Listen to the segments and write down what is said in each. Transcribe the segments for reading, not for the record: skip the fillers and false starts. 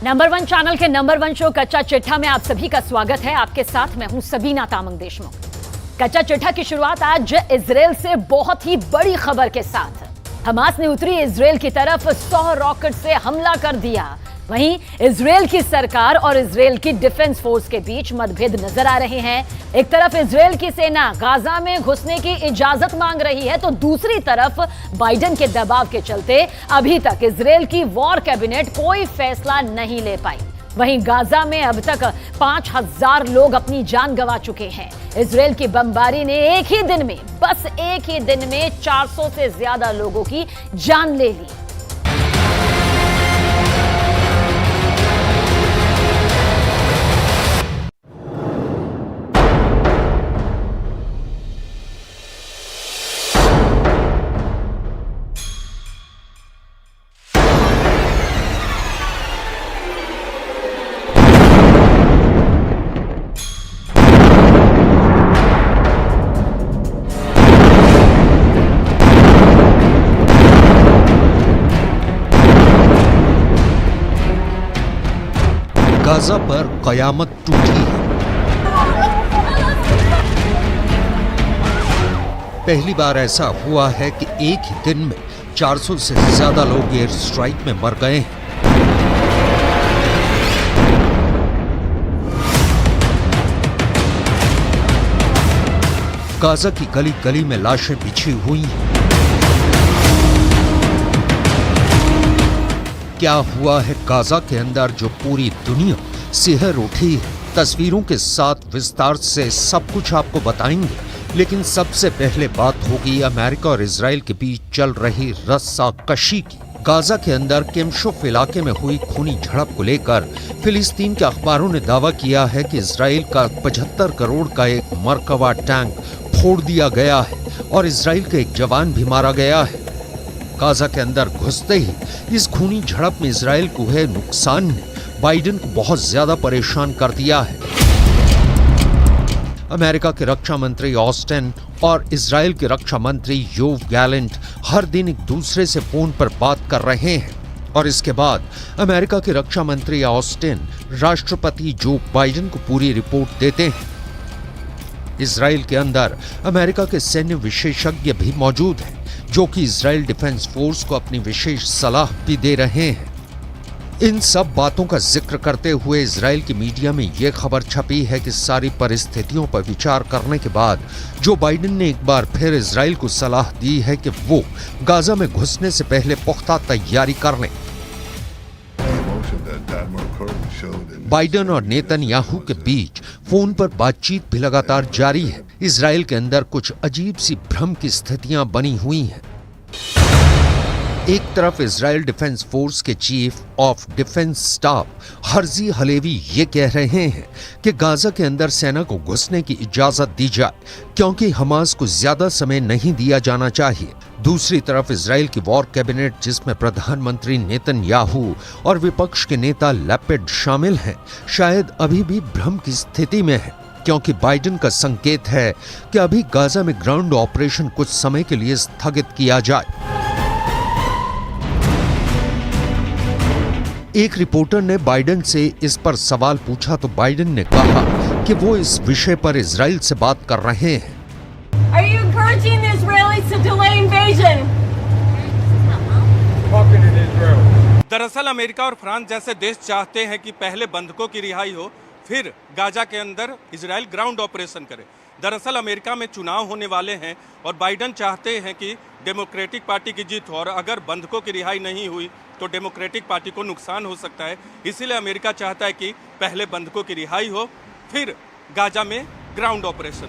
Number 1 channel के number 1 show कच्चा चिट्ठा में आप सभी का स्वागत है। आपके साथ मैं हूं सबीना तामंग देशमुख। कच्चा चिट्ठा की शुरुआत आज इजराइल से बहुत ही बड़ी खबर के साथ। हमास ने उत्तरी इजराइल की तरफ 100 रॉकेट से हमला कर दिया। वहीं इजराइल की सरकार और इजराइल की डिफेंस फोर्स के बीच मतभेद नजर आ रहे हैं। एक तरफ इजराइल की सेना गाजा में घुसने की इजाजत मांग रही है, तो दूसरी तरफ बाइडेन के दबाव के चलते अभी तक इजराइल की वॉर कैबिनेट कोई फैसला नहीं ले पाई। वहीं गाजा में अब तक 5000 लोग अपनी जान गंवा चुके हैं। इजराइल की बमबारी ने एक ही दिन में, बस एक ही दिन में 400 से ज्यादा लोगों की जान ले ली। गाजा पर कयामत टूटी है। पहली बार ऐसा हुआ है कि एक ही दिन में 400 से ज्यादा लोग एयर स्ट्राइक में मर गए हैं। गाजा की गली गली में लाशें बिछी हुई हैं। क्या हुआ है गाजा के अंदर जो पूरी दुनिया सिहर उठी है? तस्वीरों के साथ विस्तार से सब कुछ आपको बताएंगे, लेकिन सबसे पहले बात होगी अमेरिका और इजराइल के बीच चल रही रस्साकशी की। गाजा के अंदर किमशोफ इलाके में हुई खूनी झड़प को लेकर फिलिस्तीन के अखबारों ने दावा किया है कि इजराइल का 75 करोड़ का एक मरकबा टैंक फोड़ दिया गया है और इजराइल का एक जवान भी मारा गया है। गाजा के अंदर घुसते ही इस खूनी झड़प में इजराइल को हुए नुकसान ने बाइडेन को बहुत ज्यादा परेशान कर दिया है। अमेरिका के रक्षा मंत्री ऑस्टिन और इजराइल के रक्षा मंत्री योव गैलेंट हर दिन एक दूसरे से फोन पर बात कर रहे हैं और इसके बाद अमेरिका के रक्षा मंत्री ऑस्टिन राष्ट्रपति जो बाइडेन को पूरी रिपोर्ट देते हैं। इजराइल के अंदर अमेरिका के सैन्य विशेषज्ञ भी मौजूद हैं, जो कि इजराइल डिफेंस फोर्स को अपनी विशेष सलाह भी दे रहे हैं। इन सब बातों का जिक्र करते हुए इजराइल की मीडिया में यह खबर छपी है कि सारी परिस्थितियों पर विचार करने के बाद जो बाइडेन ने एक बार फिर इजराइल को सलाह दी है कि वो गाजा में घुसने से पहले पुख्ता तैयारी कर लें। बाइडेन और नेतन्याहू के बीच फोन पर बातचीत भी लगातार जारी है। इजराइल के अंदर कुछ अजीब सी भ्रम की स्थितियां बनी हुई हैं। एक तरफ इजराइल डिफेंस फोर्स के chief of defence staff Herzi Halevi ये कह रहे हैं कि गाजा के अंदर सेना को घुसने की इजाजत दी जाए, क्योंकि हमास को ज्यादा समय नहीं दिया जाना चाहिए। दूसरी तरफ इजराइल की वॉर कैबिनेट, जिसमें प्रधानमंत्री नेतन्याहू और विपक्ष के नेता लैपिड शामिल हैं, शायद अभी भी भ्रम की स्थिति में है, क्योंकि बाइडेन का संकेत है कि अभी गाजा में ग्राउंड ऑपरेशन कुछ समय के लिए स्थगित किया जाए। एक रिपोर्टर ने बाइडेन से इस पर सवाल पूछा तो बाइडेन ने कहा कि वो इस विषय पर इजराइल से बात कर रहे हैं। Are you encouraging the Israelis to delay invasion? दरअसल अमेरिका और फ्रांस जैसे देश चाहते हैं कि पहले बंधकों की रिहाई हो, फिर गाजा के अंदर इजराइल ग्राउंड ऑपरेशन करे। दरअसल अमेरिका में चुनाव होने वाले हैं और बाइडेन चाहते हैं कि डेमोक्रेटिक पार्टी की जीत हो, और अगर बंधकों की रिहाई नहीं हुई तो डेमोक्रेटिक पार्टी को नुकसान हो सकता है। इसीलिए अमेरिका चाहता है कि पहले बंधकों की रिहाई हो, फिर गाजा में ग्राउंड ऑपरेशन।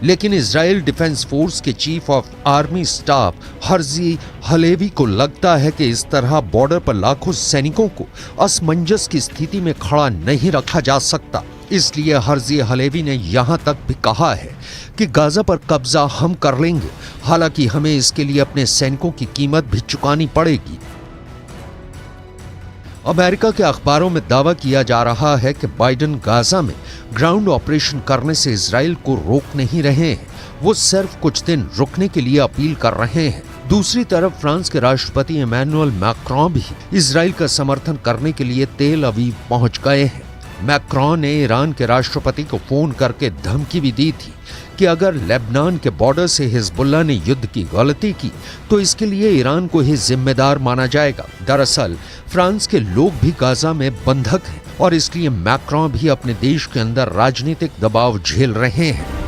लेकिन इजराइल डिफेंस फोर्स के chief of army staff Herzi Halevi को लगता है कि इस तरह बॉर्डर पर लाखों सैनिकों को असमंजस की स्थिति में खड़ा नहीं रखा जा सकता। इसलिए हर्जी हलेवी ने यहां तक भी कहा है कि गाजा पर कब्जा हम कर लेंगे, हालांकि हमें इसके लिए अपने सैनिकों की कीमत भी चुकानी पड़ेगी। अमेरिका के अखबारों में दावा किया जा रहा है कि बाइडेन गाजा में ग्राउंड ऑपरेशन करने से इजराइल को रोक नहीं रहे हैं, वो सिर्फ कुछ दिन रुकने के लिए अपील कर रहे हैं। दूसरी तरफ फ्रांस के राष्ट्रपति इमैनुअल मैक्रों भी इजराइल का समर्थन करने के लिए तेल अवीव पहुंच गए हैं। मैक्रों ने ईरान के राष्ट्रपति को फोन करके धमकी भी दी थी कि अगर लेबनान के बॉर्डर से हिजबुल्लाह ने युद्ध की गलती की तो इसके लिए ईरान को ही जिम्मेदार माना जाएगा। दरअसल फ्रांस के लोग भी गाजा में बंधक हैं और इसलिए मैक्रों भी अपने देश के अंदर राजनीतिक दबाव झेल रहे हैं।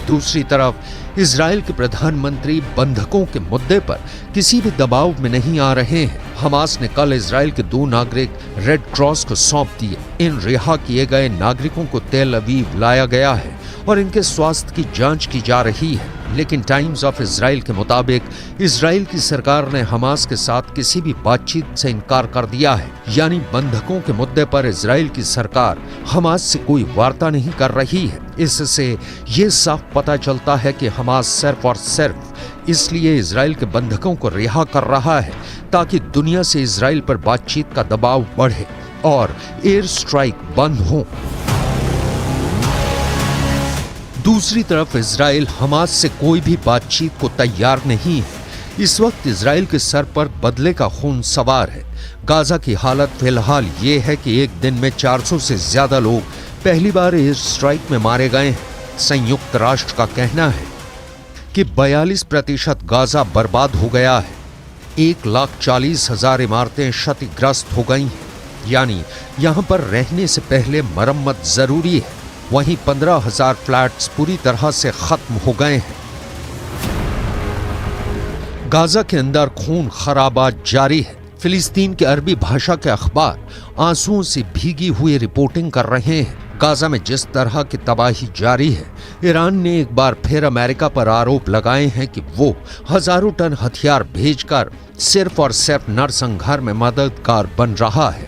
दूसरी तरफ इजराइल के प्रधानमंत्री बंधकों के मुद्दे पर किसी भी दबाव में नहीं आ रहे हैं। हमास ने कल इजराइल के 2 नागरिक रेड क्रॉस को सौंप दिए। इन रिहा किए गए नागरिकों को तेल अवीव लाया गया है और इनके स्वास्थ्य की जांच की जा रही है। लेकिन टाइम्स ऑफ इजराइल के मुताबिक इजराइल की सरकार ने हमास के साथ किसी भी बातचीत से इनकार कर दिया है। यानी बंधकों के मुद्दे पर इजराइल की सरकार हमास से कोई वार्ता नहीं कर रही है। इससे ये साफ पता चलता है कि हमास सिर्फ और सिर्फ इसलिए इजराइल के बंधकों को रिहा कर रहा है ताकि दुनिया से इजराइल पर बातचीत का दबाव बढ़े और एयर स्ट्राइक बंद हो। दूसरी तरफ इजराइल हमास से कोई भी बातचीत को तैयार नहीं है। इस वक्त इजराइल के सर पर बदले का खून सवार है। गाजा की हालत फिलहाल ये है कि एक दिन में 400 से ज्यादा लोग पहली बार एयर स्ट्राइक में मारे गए हैं। संयुक्त राष्ट्र का कहना है कि 42% गाजा बर्बाद हो गया है। 1,40,000 इमारतें क्षतिग्रस्त हो गई हैं। यानी यहां पर रहने से पहले मरम्मत जरूरी है। वहीं 15,000 फ्लैट्स पूरी तरह से खत्म हो गए हैं। गाजा के अंदर खून खराबा जारी है। फिलिस्तीन के अरबी भाषा के अखबार आंसुओं से भीगी हुई रिपोर्टिंग कर रहे हैं। गाजा में जिस तरह की तबाही जारी है, ईरान ने एक बार फिर अमेरिका पर आरोप लगाए हैं कि वो हजारों टन हथियार भेजकर सिर्फ और सिर्फ नरसंहार में मददगार बन रहा है।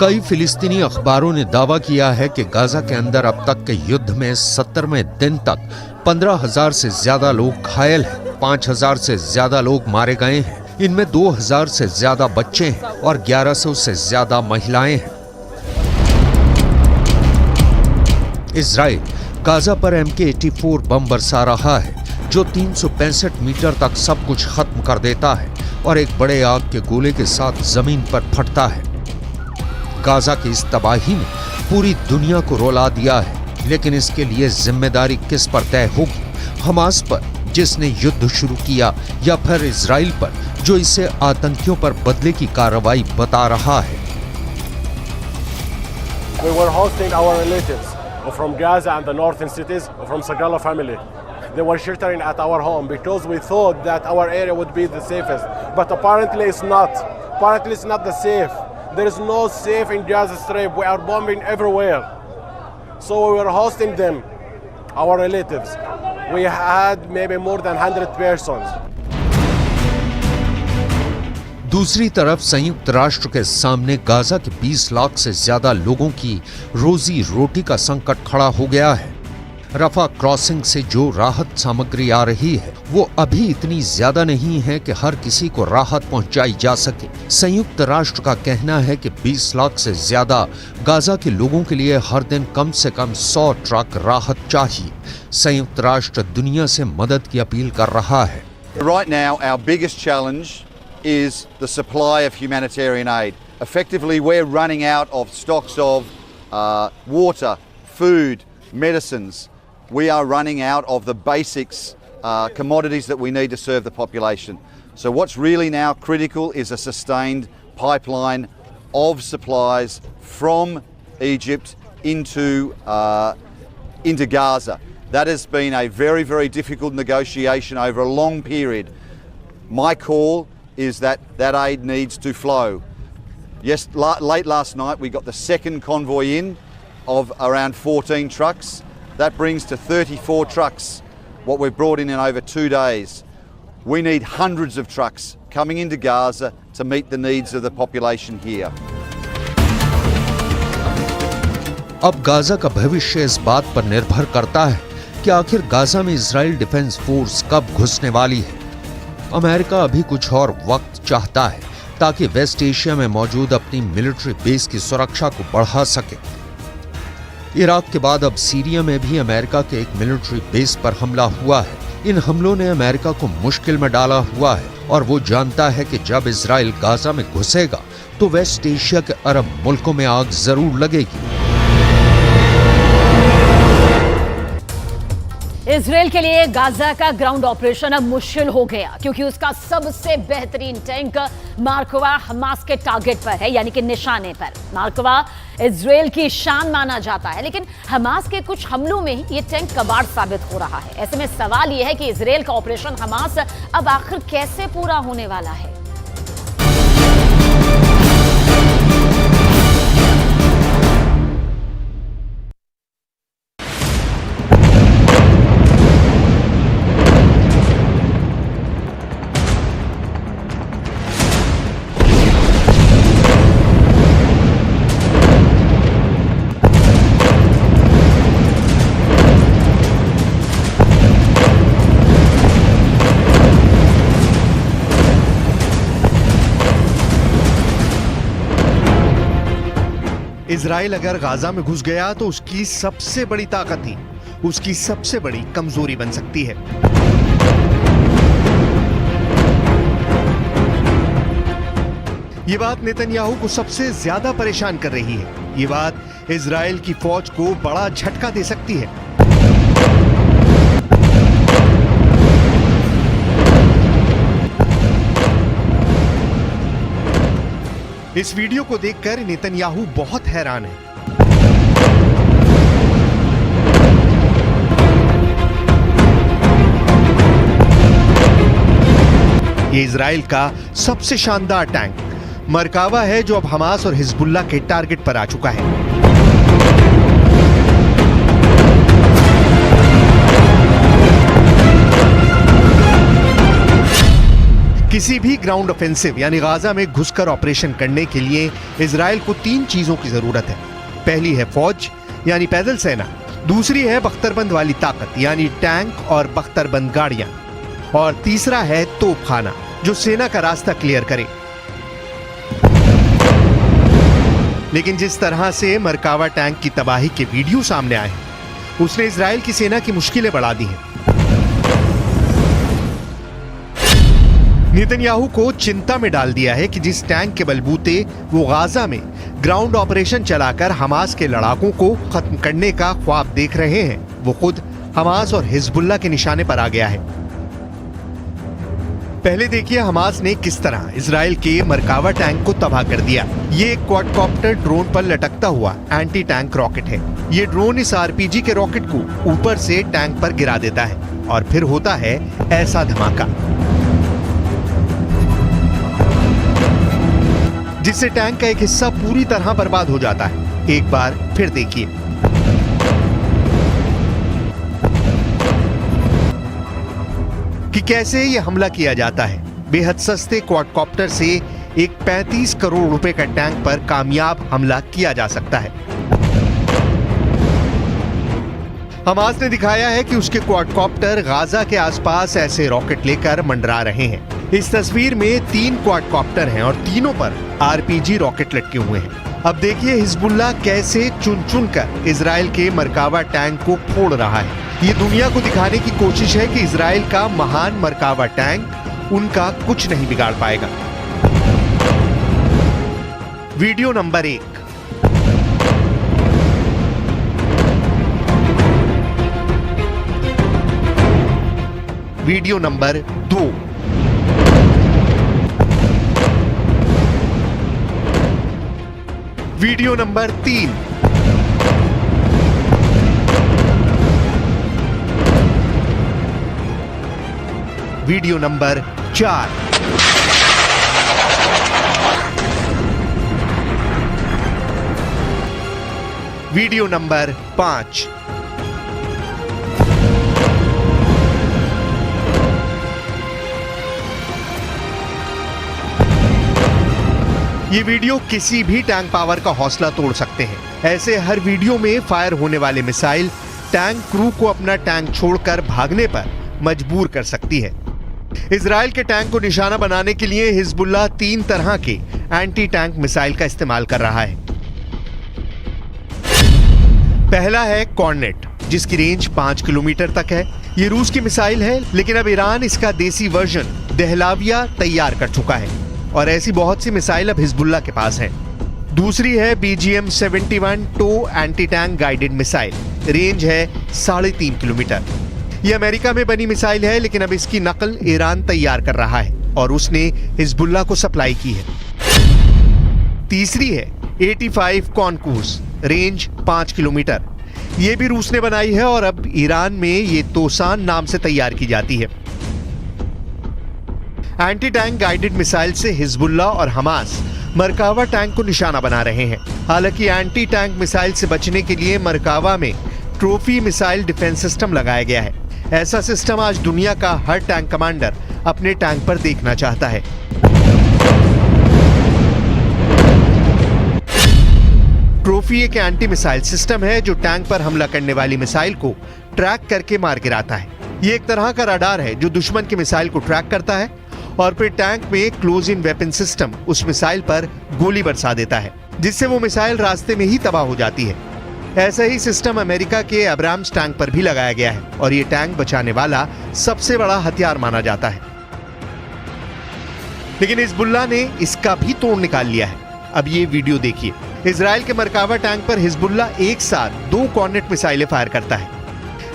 कई फिलिस्तीनी अखबारों ने दावा किया है कि गाजा के अंदर अब तक के युद्ध में 70वें दिन तक 15,000 से ज्यादा लोग घायल हैं, 5,000 से ज्यादा लोग मारे गए हैं। इनमें 2,000 से ज्यादा बच्चे हैं और 1,100 से ज्यादा महिलाएं हैं। इजराइल गाजा पर MK-84 बम बरसा रहा है जो 365 मीटर तक सब कुछ खत्म कर देता है और एक बड़े आग के गोले के साथ जमीन पर फटता है। गाजा की इस तबाही ने पूरी दुनिया को रुला दिया है, लेकिन इसके लिए जिम्मेदारी किस पर तय होगी? हमास पर, जिसने युद्ध शुरू किया, या फिर इजराइल पर, जो इसे आतंकियों पर बदले की कार्रवाई बता रहा है? We were hosting our relatives from Gaza and the northern cities from Sagala family. They were sheltering at our home because we thought that our area would be the safest, but apparently it's not. Apparently it's not the safe. There is no safe in Gaza Strip. We are bombing everywhere. So we were hosting them, our relatives. We had maybe more than 100 persons. दूसरी तरफ संयुक्त राष्ट्र के सामने Gaza के 20 लाख से ज्यादा लोगों की रोजी रोटी का संकट खड़ा हो गया है। रफा क्रॉसिंग से जो राहत सामग्री आ रही है वो अभी इतनी ज्यादा नहीं है कि हर किसी को राहत पहुंचाई जा सके। संयुक्त राष्ट्र का कहना है कि 20 लाख से ज्यादा गाजा के लोगों के लिए हर दिन कम से कम 100 ट्रक राहत चाहिए। संयुक्त राष्ट्र दुनिया से मदद की अपील कर रहा है। Right now, our biggest challenge is the supply of humanitarian aid. Effectively, we're running out of stocks of water, food, medicines. We are running out of the basics, commodities that we need to serve the population. So what's really now critical is a sustained pipeline of supplies from Egypt into Gaza. That has been a very, very difficult negotiation over a long period. My call is that aid needs to flow. Yes, late last night we got the second convoy in of around 14 trucks. That brings to 34 trucks what we've brought in over 2 days. We need hundreds of trucks coming into Gaza to meet the needs of the population here. अब Gaza का भविष्य इस बात पर निर्भर करता है कि आखिर गाजा में इजराइल डिफेंस फोर्स कब घुसने वाली है। अमेरिका अभी कुछ और वक्त चाहता है ताकि वेस्ट एशिया में मौजूद अपनी मिलिट्री बेस की सुरक्षा को बढ़ा सके। इराक के बाद अब सीरिया में भी अमेरिका के एक मिलिट्री बेस पर हमला हुआ है। इन हमलों ने अमेरिका को मुश्किल में डाला हुआ है और वो जानता है कि जब इजराइल गाजा में घुसेगा तो वेस्ट एशिया के अरब मुल्कों में आग जरूर लगेगी। इजराइल के लिए गाजा का ग्राउंड ऑपरेशन अब मुश्किल हो गया क्योंकि उसका सबसे बेहतरीन टैंक मार्कवा हमास के टारगेट पर है, यानी कि निशाने पर। मार्कवा इजराइल की शान माना जाता है, लेकिन हमास के कुछ हमलों में ही ये टैंक कबाड़ साबित हो रहा है। ऐसे में सवाल यह है कि इजराइल का ऑपरेशन हमास अब आखिर कैसे पूरा होने वाला है। इजराइल अगर गाजा में घुस गया तो उसकी सबसे बड़ी ताकत ही उसकी सबसे बड़ी कमजोरी बन सकती है। ये बात नेतन्याहू को सबसे ज्यादा परेशान कर रही है। ये बात इजराइल की फौज को बड़ा झटका दे सकती है। इस वीडियो को देखकर नेतन्याहू बहुत हैरान है। ये इजराइल का सबसे शानदार टैंक मरकावा है जो अब हमास और हिजबुल्लाह के टारगेट पर आ चुका है। किसी भी ग्राउंड ऑफेंसिव यानी गाजा में घुसकर ऑपरेशन करने के लिए इजराइल को 3 चीजों की जरूरत है। पहली है फौज यानी पैदल सेना, दूसरी है बख्तरबंद वाली ताकत यानी टैंक और बख्तरबंद गाड़ियां, और तीसरा है तोपखाना जो सेना का रास्ता क्लियर करे। लेकिन जिस तरह से मरकावा टैंक की तबाही के वीडियो सामने आए हैं उसने इजराइल की सेना की मुश्किलें बढ़ा दी हैं। नेतन्याहू को चिंता में डाल दिया है कि जिस टैंक के बलबूते वो गाजा में ग्राउंड ऑपरेशन चलाकर हमास के लड़ाकों को खत्म करने का ख्वाब देख रहे हैं वो खुद हमास और हिजबुल्लाह के निशाने पर आ गया है। पहले देखिए हमास ने किस तरह इजराइल के मरकावा टैंक को तबाह कर दिया। ये एक क्वाडकॉप्टर ड्रोन पर लटकता हुआ एंटी टैंक रॉकेट है। ये ड्रोन इस आरपीजी के रॉकेट को ऊपर से टैंक पर गिरा देता है और फिर होता है ऐसा धमाका जिससे टैंक का एक हिस्सा पूरी तरह बर्बाद हो जाता है। एक बार फिर देखिए। कि कैसे यह हमला किया जाता है। बेहद सस्ते क्वाडकॉप्टर से एक 35 करोड़ रुपए का टैंक पर कामयाब हमला किया जा सकता है। हमास ने दिखाया है कि उसके क्वाडकॉप्टर गाजा के आसपास ऐसे रॉकेट लेकर मंडरा रहे हैं। इस तस्वीर में 3 क्वाडकॉप्टर हैं और तीनों पर आरपीजी रॉकेट लटके हुए हैं। अब देखिए हिजबुल्लाह कैसे चुन चुन कर इजराइल के मरकावा टैंक को फोड़ रहा है। ये दुनिया को दिखाने की कोशिश है कि इजराइल का महान मरकावा टैंक उनका कुछ नहीं बिगाड़ पाएगा। Video number 1। Video number 2। Video number 3। Video number 4। Video number 5। ये वीडियो किसी भी टैंक पावर का हौसला तोड़ सकते हैं। ऐसे हर वीडियो में फायर होने वाले मिसाइल टैंक क्रू को अपना टैंक छोड़कर भागने पर मजबूर कर सकती है। इजराइल के टैंक को निशाना बनाने के लिए हिजबुल्लाह 3 तरह के एंटी टैंक मिसाइल का इस्तेमाल कर रहा है। पहला है कॉर्नेट, जिसकी रेंज 5 किलोमीटर तक है। ये रूस की मिसाइल है, लेकिन अब ईरान इसका देसी वर्जन दहलाविया तैयार कर चुका है और ऐसी बहुत सी मिसाइल अब हिजबुल्लाह के पास हैं। दूसरी है BGM-71 टो anti tank guided missile, range है 3.5 किलोमीटर। यह अमेरिका में बनी मिसाइल है, लेकिन अब इसकी नकल ईरान तैयार कर रहा है और उसने हिजबुल्लाह को सप्लाई की है। तीसरी है 85 कॉनकूस, रेंज 5 किलोमीटर। यह भी रूस ने बनाई है और अब ईरान में ये तोसान नाम से तैयार की जाती है। एंटी टैंक गाइडेड मिसाइल से हिजबुल्लाह और हमास मरकावा टैंक को निशाना बना रहे हैं। हालांकि एंटी टैंक मिसाइल से बचने के लिए मरकावा में ट्रॉफी मिसाइल डिफेंस सिस्टम लगाया गया है। ऐसा सिस्टम आज दुनिया का हर टैंक कमांडर अपने टैंक पर देखना चाहता है। ट्रॉफी एक एंटी मिसाइल सिस्टम है जो टैंक पर हमला करने वाली मिसाइल को ट्रैक करके मार गिराता है। ये एक तरह का रडार है जो दुश्मन की मिसाइल को ट्रैक करता है और फिर टैंक में क्लोज इन वेपन सिस्टम उस मिसाइल पर गोली बरसा देता है, जिससे वो मिसाइल रास्ते में ही तबाह हो जाती है। ऐसा ही सिस्टम अमेरिका के अब्राम्स टैंक पर भी लगाया गया है और ये टैंक बचाने वाला सबसे बड़ा हथियार माना जाता है। लेकिन हिजबुल्लाह ने इसका भी तोड़ निकाल लिया है। अब ये वीडियो देखिए। इजराइल के मरकावा टैंक पर हिजबुल्लाह एक साथ 2 कॉर्नेट मिसाइलें फायर करता है।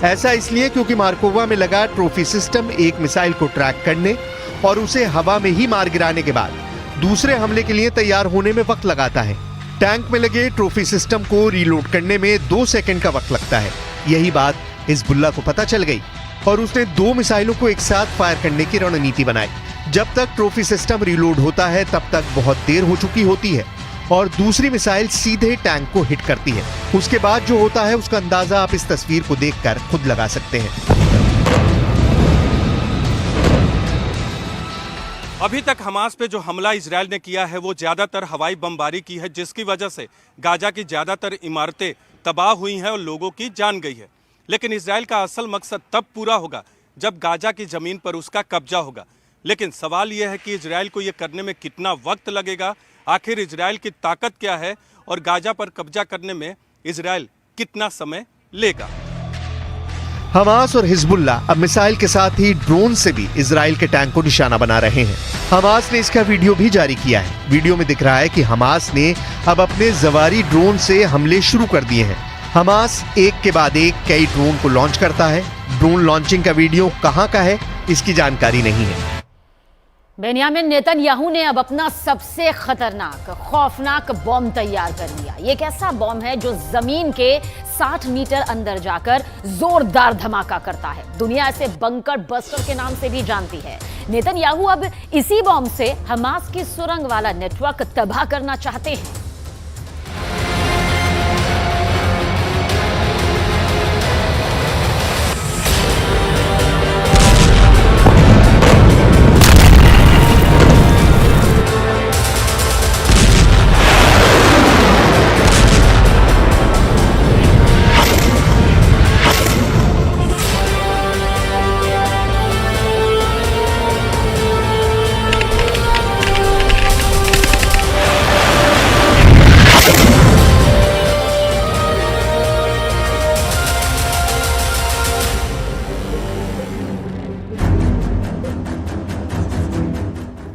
ऐसा इसलिए क्योंकि मार्कोवा में लगा ट्रॉफी सिस्टम एक मिसाइल को ट्रैक करने और उसे हवा में ही मार गिराने के बाद दूसरे हमले के लिए तैयार होने में वक्त लगाता है। टैंक में लगे ट्रॉफी सिस्टम को रीलोड करने में 2 सेकंड का वक्त लगता है। यही बात हिजबुल्लाह को पता चल गई और उसने 2 मिसाइलों को एक साथ फायर करने की रणनीति बनाई। जब तक ट्रॉफी सिस्टम रीलोड होता है तब तक बहुत देर हो चुकी होती है और दूसरी मिसाइल सीधे टैंक को हिट करती है। उसके बाद जो होता है उसका अंदाजा आप इस तस्वीर को देखकर खुद लगा सकते हैं। अभी तक हमास पे जो हमला इजराइल ने किया है वो ज़्यादातर हवाई बमबारी की है, जिसकी वजह से गाजा की ज़्यादातर इमारतें तबाह हुई हैं और लोगों की जान गई है। लेकिन इजराइल का असल मकसद तब पूरा होगा जब गाजा की ज़मीन पर उसका कब्जा होगा। लेकिन सवाल यह है कि इजराइल को ये करने में कितना वक्त लगेगा, आखिर इजराइल की ताकत क्या है और गाजा पर कब्जा करने में इजराइल कितना समय लेगा। हमास और हिजबुल्लाह अब मिसाइल के साथ ही ड्रोन से भी इजराइल के टैंक को निशाना बना रहे हैं। हमास ने इसका वीडियो भी जारी किया है। वीडियो में दिख रहा है कि हमास ने अब अपने जवारी ड्रोन से हमले शुरू कर दिए हैं। हमास एक के बाद एक कई ड्रोन को लॉन्च करता है। ड्रोन लॉन्चिंग का वीडियो कहां का है इसकी जानकारी नहीं है। बेन्यामिन नेतन्याहू ने अब अपना सबसे खतरनाक खौफनाक बॉम्ब तैयार कर लिया। ये एक ऐसा बॉम्ब है जो जमीन के 60 मीटर अंदर जाकर जोरदार धमाका करता है। दुनिया इसे बंकर बस्टर के नाम से भी जानती है। नेतन्याहू अब इसी बॉम्ब से हमास की सुरंग वाला नेटवर्क तबाह करना चाहते हैं।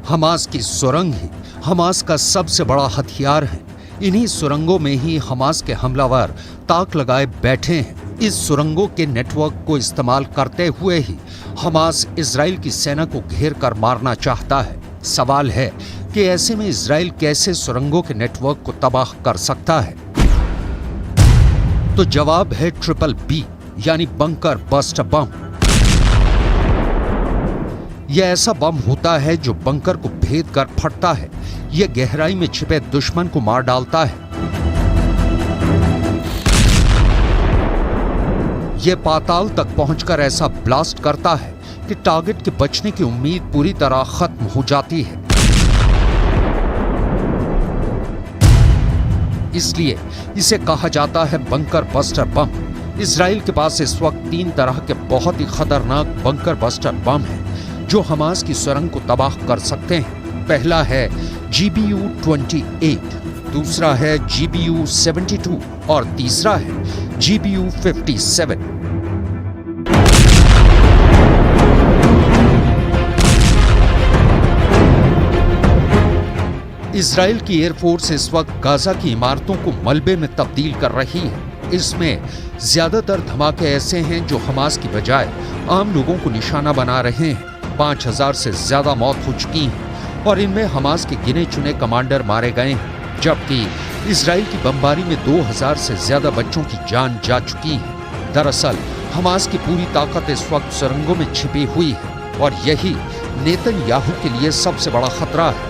हमास की सुरंग ही हमास का सबसे बड़ा हथियार है। इन्हीं सुरंगों में ही हमास के हमलावर ताक लगाए बैठे हैं। इस सुरंगों के नेटवर्क को इस्तेमाल करते हुए ही हमास इजराइल की सेना को घेर कर मारना चाहता है। सवाल है कि ऐसे में इजराइल कैसे सुरंगों के नेटवर्क को तबाह कर सकता है? तो जवाब है BBB यानी बंकर बस्ट बम। यह ऐसा बम होता है जो बंकर को भेद कर फटता है। यह गहराई में छिपे दुश्मन को मार डालता है। ये पाताल तक पहुंचकर ऐसा ब्लास्ट करता है कि टारगेट के बचने की उम्मीद पूरी तरह खत्म हो जाती है। इसलिए इसे कहा जाता है बंकर बस्टर बम। इजराइल के पास इस वक्त 3 तरह के बहुत ही खतरनाक बंकर बस्टर बम हैं जो हमास की सुरंग को तबाह कर सकते हैं। पहला है GBU-28, दूसरा है GBU-72 और तीसरा है GBU-57। इजराइल की एयरफोर्स इस वक्त गाजा की इमारतों को मलबे में तब्दील कर रही है। इसमें ज्यादातर धमाके ऐसे हैं जो हमास की बजाय आम लोगों को निशाना बना रहे हैं। 5000 से ज्यादा मौत हो चुकी हैं और इनमें हमास के गिने चुने कमांडर मारे गए हैं, जबकि इजराइल की बमबारी में 2000 से ज्यादा बच्चों की जान जा चुकी है। दरअसल हमास की पूरी ताकत इस वक्त सुरंगों में छिपी हुई है और यही नेतन्याहू के लिए सबसे बड़ा खतरा है।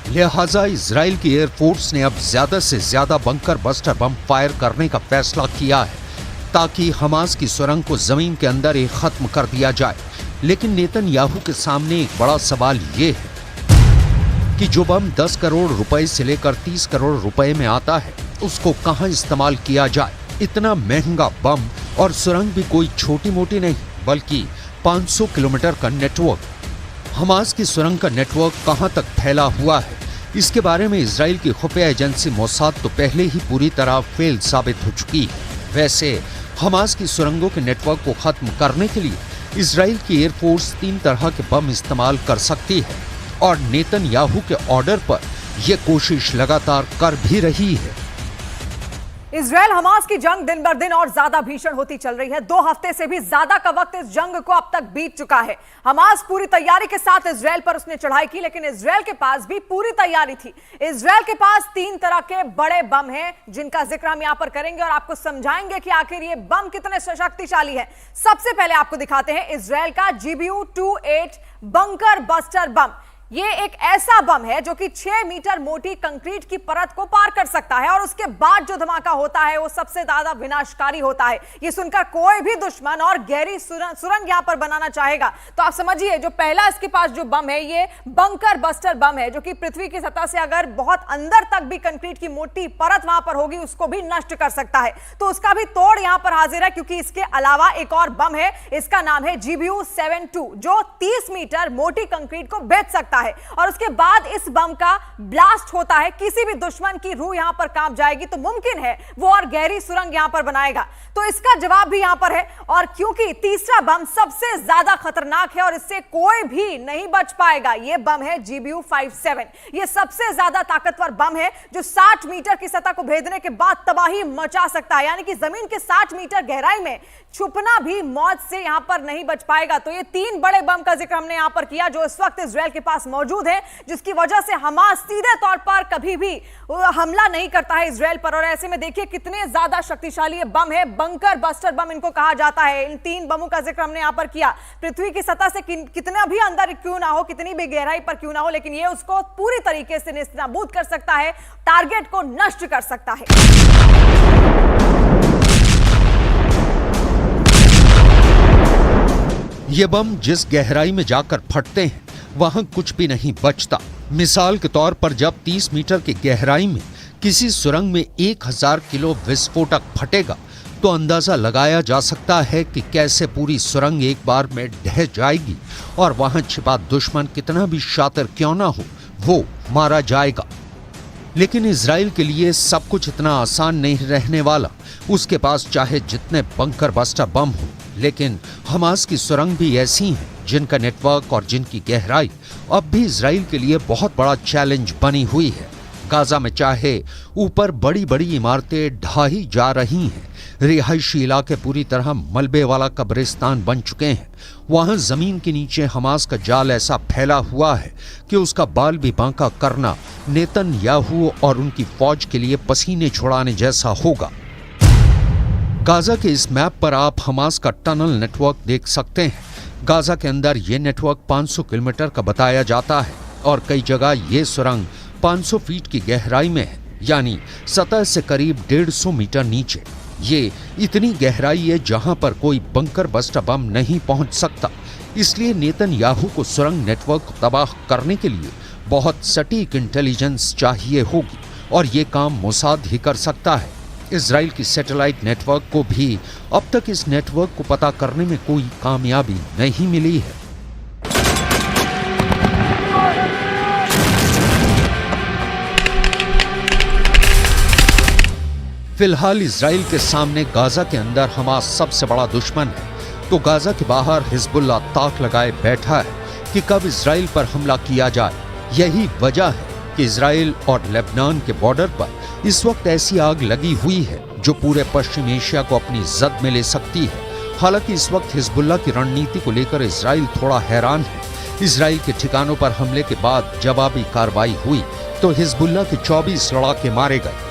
लिहाजा इजराइल की एयरफोर्स ने अब ज्यादा से ज्यादा बंकर बस्टर बम फायर करने का फैसला किया है ताकि हमास की सुरंग को जमीन के अंदर ही खत्म कर दिया जाए। लेकिन नेतन्याहू के सामने एक बड़ा सवाल ये है कि जो बम 10 करोड़ रुपए से लेकर 30 करोड़ रुपए में आता है उसको कहां इस्तेमाल किया जाए। इतना महंगा बम और सुरंग भी कोई छोटी मोटी नहीं बल्कि 500 किलोमीटर का नेटवर्क। हमास की सुरंग का नेटवर्क कहां तक फैला हुआ है, इसके बारे में इजराइल की खुफिया एजेंसी मोसाद तो पहले ही पूरी तरह फेल साबित हो चुकी है। वैसे हमास की सुरंगों के नेटवर्क को खत्म करने के लिए इजराइल की एयरफोर्स 3 तरह के बम इस्तेमाल कर सकती है और नेतन्याहू के ऑर्डर पर यह कोशिश लगातार कर भी रही है। इजराइल हमास की जंग दिन बर दिन और ज्यादा भीषण होती चल रही है। 2 हफ्ते से भी ज्यादा का वक्त इस जंग को अब तक बीत चुका है। हमास पूरी तैयारी के साथ इजराइल पर उसने चढ़ाई की, लेकिन इजराइल के पास भी पूरी तैयारी थी। इजराइल के पास 3 तरह के बड़े बम हैं जिनका जिक्र हम यहां पर करेंगे और आपको समझाएंगे कि आखिर ये बम कितने शक्तिशाली है। सबसे पहले आपको दिखाते हैं इजराइल का GBU-28 बंकर बस्टर बम। ये एक ऐसा बम है जो कि 6 मीटर मोटी कंक्रीट की परत को पार कर सकता है और उसके बाद जो धमाका होता है वो सबसे ज्यादा विनाशकारी होता है। ये सुनकर कोई भी दुश्मन और गहरी सुरंग यहां पर बनाना चाहेगा तो आप समझिए जो पहला इसके पास जो बम है ये बंकर बस्टर बम है, जो कि पृथ्वी की सतह से अगर बहुत अंदर तक भी कंक्रीट की मोटी परत वहां पर होगी उसको भी नष्ट कर सकता है। तो उसका भी तोड़ यहां पर हाजिर है, क्योंकि इसके अलावा एक और बम है, इसका नाम है GBU-72 जो 30 मीटर मोटी कंक्रीट को भेद सकता है और उसके बाद इस बम का ब्लास्ट होता है। किसी भी दुश्मन की रूह यहां पर कांप जाएगी तो मुमकिन है वो और गहरी सुरंग यहां पर बनाएगा। तो इसका जवाब भी यहां पर है। और क्योंकि तीसरा बम सबसे ज्यादा खतरनाक है और इससे कोई भी नहीं बच पाएगा, यह बम है GBU-57। यह सबसे ज्यादा ताकतवर बम है जो 60 मीटर की सतह को भेदने के बाद तबाही मचा सकता है, यानी कि जमीन के 60 मीटर गहराई में छुपना भी मौत से यहां पर नहीं बच पाएगा। तो ये 3 बड़े बम का जिक्र हमने यहां पर किया जो इस वक्त इजराइल के पास मौजूद है, जिसकी वजह से हमास सीधे तौर पर कभी भी हमला नहीं करता है इजराइल पर। और ऐसे में देखिए कितने ज्यादा शक्तिशाली ये बम है, बंकर बस्टर बम इनको कहा जाता है। इन 3 बमों का जिक्र हमने यहां पर किया। पृथ्वी की सतह से कितना भी अंदर क्यों ना हो, कितनी भी गहराई पर क्यों ना हो, लेकिन ये उसको पूरी तरीके से नेस्तनाबूद कर सकता है, टारगेट को नष्ट कर सकता है। ये बम जिस गहराई में जाकर फटते हैं वहां कुछ भी नहीं बचता। मिसाल के तौर पर जब 30 मीटर की गहराई में किसी सुरंग में 1000 किलो विस्फोटक फटेगा तो अंदाजा लगाया जा सकता है कि कैसे पूरी सुरंग एक बार में ढह जाएगी और वहां छिपा दुश्मन कितना भी शातिर क्यों ना हो वो मारा जाएगा। लेकिन इजराइल के लिए सब कुछ इतना आसान नहीं रहने वाला। उसके पास चाहे जितने बंकर बस्टर बम हो, लेकिन हमास की सुरंग भी ऐसी हैं जिनका नेटवर्क और जिनकी गहराई अब भी इजराइल के लिए बहुत बड़ा चैलेंज बनी हुई है। गाजा में चाहे ऊपर बड़ी बड़ी इमारतें ढाही जा रही हैं, रिहायशी इलाके पूरी तरह मलबे वाला कब्रिस्तान बन चुके हैं, वहां जमीन के नीचे हमास का जाल ऐसा फैला हुआ है कि उसका बाल भी बांका करना नेतन्याहू और उनकी फौज के लिए पसीने छुड़ाने जैसा होगा। गाजा के इस मैप पर आप हमास का टनल नेटवर्क देख सकते हैं। गाजा के अंदर ये नेटवर्क 500 किलोमीटर का बताया जाता है और कई जगह ये सुरंग 500 फीट की गहराई में है, यानी सतह से करीब 150 मीटर नीचे। ये इतनी गहराई है जहां पर कोई बंकर बस्टर बम नहीं पहुंच सकता। इसलिए नेतन्याहू को सुरंग नेटवर्क को तबाह करने के लिए बहुत सटीक इंटेलिजेंस चाहिए होगी, और ये काम मोसाद ही कर सकता है। इजराइल की सैटेलाइट नेटवर्क को भी अब तक इस नेटवर्क को पता करने में कोई कामयाबी नहीं मिली है। फिलहाल इजराइल के सामने गाजा के अंदर हमास सबसे बड़ा दुश्मन है, तो गाजा के बाहर हिजबुल्लाह ताक लगाए बैठा है कि कब इजराइल पर हमला किया जाए। यही वजह है कि इजराइल और लेबनान के बॉर्डर पर इस वक्त ऐसी आग लगी हुई है जो पूरे पश्चिम एशिया को अपनी जद में ले सकती है। हालांकि इस वक्त हिजबुल्लाह की रणनीति को लेकर इजराइल थोड़ा हैरान है। इजराइल के ठिकानों पर हमले के बाद जवाबी कार्रवाई हुई तो हिजबुल्लाह के 24 लड़ाके मारे गए।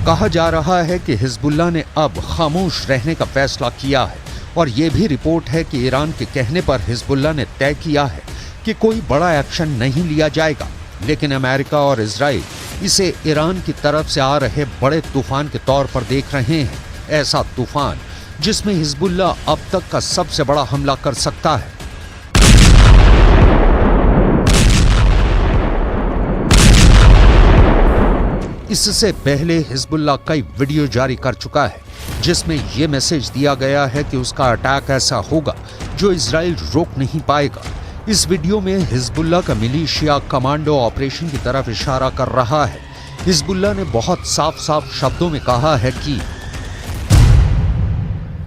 कहा जा रहा है कि हिजबुल्लाह ने अब खामोश रहने का फैसला किया है, और ये भी रिपोर्ट है कि ईरान के कहने पर हिजबुल्लाह ने तय किया है कि कोई बड़ा एक्शन नहीं लिया जाएगा। लेकिन अमेरिका और इजराइल इसे ईरान की तरफ से आ रहे बड़े तूफान के तौर पर देख रहे हैं। ऐसा तूफान जिसमें हिजबुल्लाह अब तक का सबसे बड़ा हमला कर सकता है। इससे पहले हिजबुल्लाह कई वीडियो जारी कर चुका है जिसमें यह मैसेज दिया गया है कि उसका अटैक ऐसा होगा जो इजराइल रोक नहीं पाएगा। इस वीडियो में हिजबुल्लाह का मिलिशिया कमांडो ऑपरेशन की तरफ इशारा कर रहा है। हिजबुल्लाह ने बहुत साफ साफ शब्दों में कहा है कि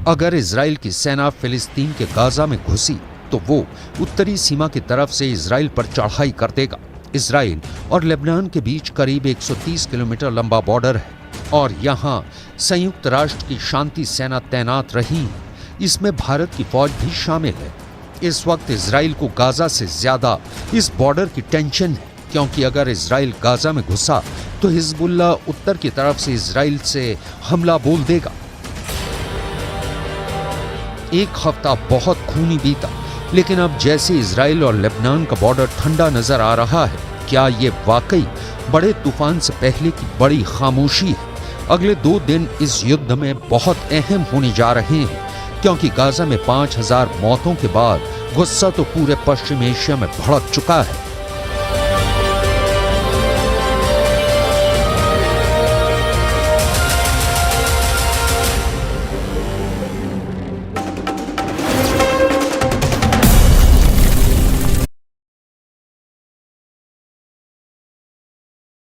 अगर इजराइल की सेना फिलिस्तीन के गाजा में घुसी तो वो उत्तरी सीमा की तरफ से इजराइल पर चढ़ाई कर देगा। इजराइल और लेबनान के बीच करीब 130 किलोमीटर लंबा बॉर्डर है और यहाँ संयुक्त राष्ट्र की शांति सेना तैनात रही है। इसमें भारत की फौज भी शामिल है। इस वक्त इजराइल को गाजा से ज्यादा इस बॉर्डर की टेंशन है, क्योंकि अगर इजराइल गाजा में घुसा तो हिजबुल्लाह उत्तर की तरफ से इजराइल से हमला बोल देगा। एक हफ्ता बहुत खूनी बीता, लेकिन अब जैसे इजराइल और लेबनान का बॉर्डर ठंडा नजर आ रहा है, क्या ये वाकई बड़े तूफान से पहले की बड़ी खामोशी है? अगले 2 दिन इस युद्ध में बहुत अहम होने जा रहे हैं, क्योंकि गाजा में 5000 मौतों के बाद गुस्सा तो पूरे पश्चिम एशिया में भड़क चुका है।